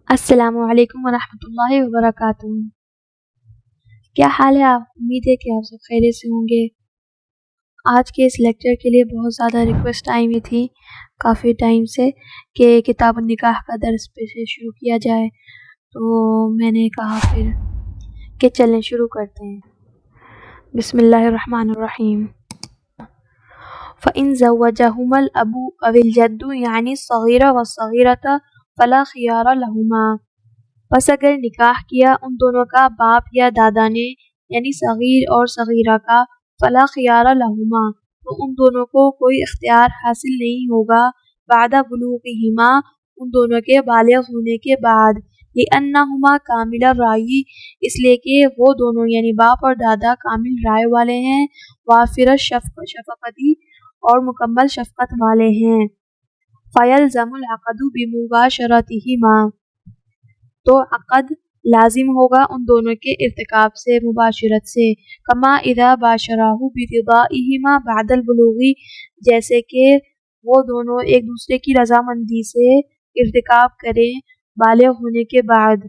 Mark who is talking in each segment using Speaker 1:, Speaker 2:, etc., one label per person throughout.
Speaker 1: السلام علیکم ورحمۃ اللہ وبرکاتہ۔ کیا حال ہے آپ؟ امید ہے کہ آپ سب خیریت سے ہوں گے۔ آج کے اس لیکچر کے لیے بہت زیادہ ریکویسٹ آئی ہوئی تھی کافی ٹائم سے کہ کتاب النکاح کا درس پہ سے شروع کیا جائے، تو میں نے کہا پھر کہ چلیں شروع کرتے ہیں۔ بسم اللہ الرحمن الرحیم۔ فَإِن زَوَّجَهُمَا الْأَبُ أَوِ الْجَدُّ یعنی الصَّغِیرَ وَالصَّغِیرَةَ فَلَا خِیَارَ لَهُمَا، پس اگر نکاح کیا ان دونوں کا باپ یا دادا نے یعنی صغیر اور صغیرہ کا، فلا خیار لہما، تو ان دونوں کو کوئی اختیار حاصل نہیں ہوگا، بعد بلوغہما، ان دونوں کے بالغ ہونے کے بعد، لأنہما کامل الرأی، اس لیے کہ وہ دونوں یعنی باپ اور دادا کامل رائے والے ہیں، وافر شفقتی، اور مکمل شفقت والے ہیں۔ فیلزم العقد بمباشرتہما، تو عقد لازم ہوگا ان دونوں کے ارتکاب سے، مباشرت سے، کما اذا باشرہ برضائہما بعد البلوغ، جیسے کہ وہ دونوں ایک دوسرے کی رضامندی سے ارتکاب کریں بالغ ہونے کے بعد۔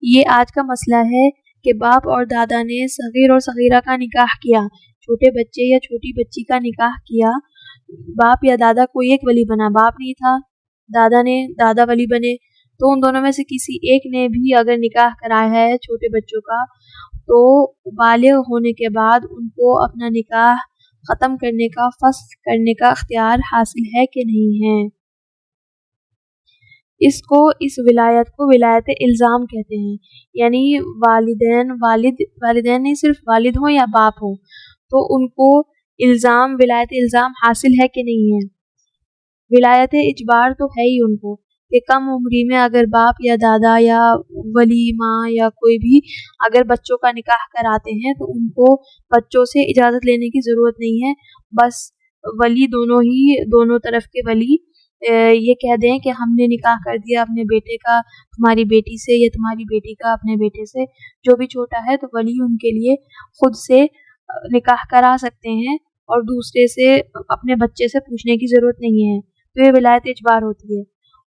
Speaker 1: یہ آج کا مسئلہ ہے کہ باپ اور دادا نے صغیر اور صغیرہ کا نکاح کیا، چھوٹے بچے یا چھوٹی بچی کا نکاح کیا، باپ یا دادا کوئی ایک ولی بنا، باپ نہیں تھا، دادا ولی بنے، تو ان دونوں میں سے کسی ایک نے بھی اگر نکاح کرایا ہے چھوٹے بچوں کا، تو بالغ ہونے کے بعد ان کو اپنا نکاح ختم کرنے کا، فسخ کرنے کا اختیار حاصل ہے کہ نہیں ہے۔ اس ولایت کو ولایت الزام کہتے ہیں، یعنی والدین نہیں، صرف والد ہوں یا باپ ہوں تو ان کو ولایت الزام حاصل ہے کہ نہیں ہے۔ ولایت اجبار تو ہے ہی ان کو کہ کم عمری میں اگر باپ یا دادا یا ولی ماں یا کوئی بھی اگر بچوں کا نکاح کراتے ہیں تو ان کو بچوں سے اجازت لینے کی ضرورت نہیں ہے، بس ولی دونوں طرف کے ولی یہ کہہ دیں کہ ہم نے نکاح کر دیا اپنے بیٹے کا تمہاری بیٹی سے، یا تمہاری بیٹی کا اپنے بیٹے سے، جو بھی چھوٹا ہے، تو ولی ان کے لیے خود سے نکاح کرا سکتے ہیں اور دوسرے سے اپنے بچے سے پوچھنے کی ضرورت نہیں ہے، تو یہ ولایت اجبار ہوتی ہے۔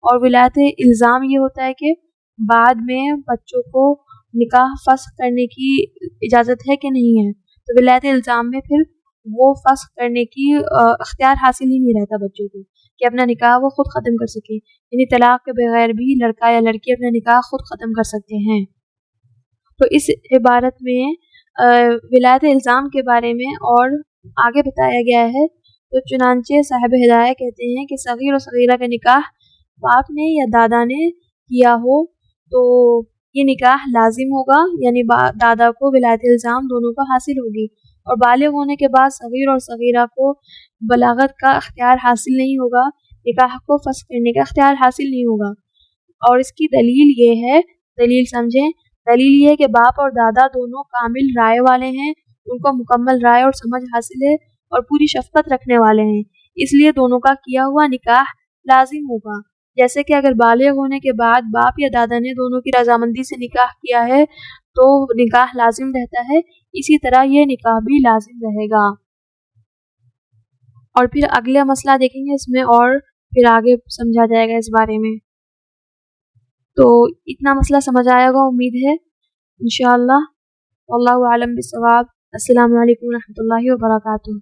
Speaker 1: اور ولایت الزام یہ ہوتا ہے کہ بعد میں بچوں کو نکاح فسخ کرنے کی اجازت ہے کہ نہیں ہے، تو ولایت الزام میں پھر وہ فسخ کرنے کی اختیار حاصل ہی نہیں رہتا بچوں کو کہ اپنا نکاح وہ خود ختم کر سکے، یعنی طلاق کے بغیر بھی لڑکا یا لڑکی اپنا نکاح خود ختم کر سکتے ہیں۔ تو اس عبارت میں ولایت الزام کے بارے میں اور آگے بتایا گیا ہے، تو چنانچہ صاحب ہدایہ کہتے ہیں کہ صغیر و صغیرہ کا نکاح باپ نے یا دادا نے کیا ہو تو یہ نکاح لازم ہوگا، یعنی دادا کو ولایت الزام دونوں کو حاصل ہوگی، اور بالغ ہونے کے بعد صغیر اور صغیرہ کو بلاغت کا اختیار حاصل نہیں ہوگا، نکاح کو فسخ کرنے کا اختیار حاصل نہیں ہوگا۔ اور اس کی دلیل یہ ہے، دلیل سمجھیں، دلیل یہ ہے کہ باپ اور دادا دونوں کامل رائے والے ہیں، ان کو مکمل رائے اور سمجھ حاصل ہے اور پوری شفقت رکھنے والے ہیں، اس لیے دونوں کا کیا ہوا نکاح لازم ہوگا۔ جیسے کہ اگر بالغ ہونے کے بعد باپ یا دادا نے دونوں کی رضامندی سے نکاح کیا ہے تو نکاح لازم رہتا ہے، اسی طرح یہ نکاح بھی لازم رہے گا۔ اور پھر اگلا مسئلہ دیکھیں گے اس میں، اور پھر آگے سمجھا جائے گا اس بارے میں۔ تو اتنا مسئلہ سمجھ آئے گا امید ہے انشاءاللہ۔ واللہ اعلم بالصواب۔ السلام علیکم ورحمۃ اللہ وبرکاتہ۔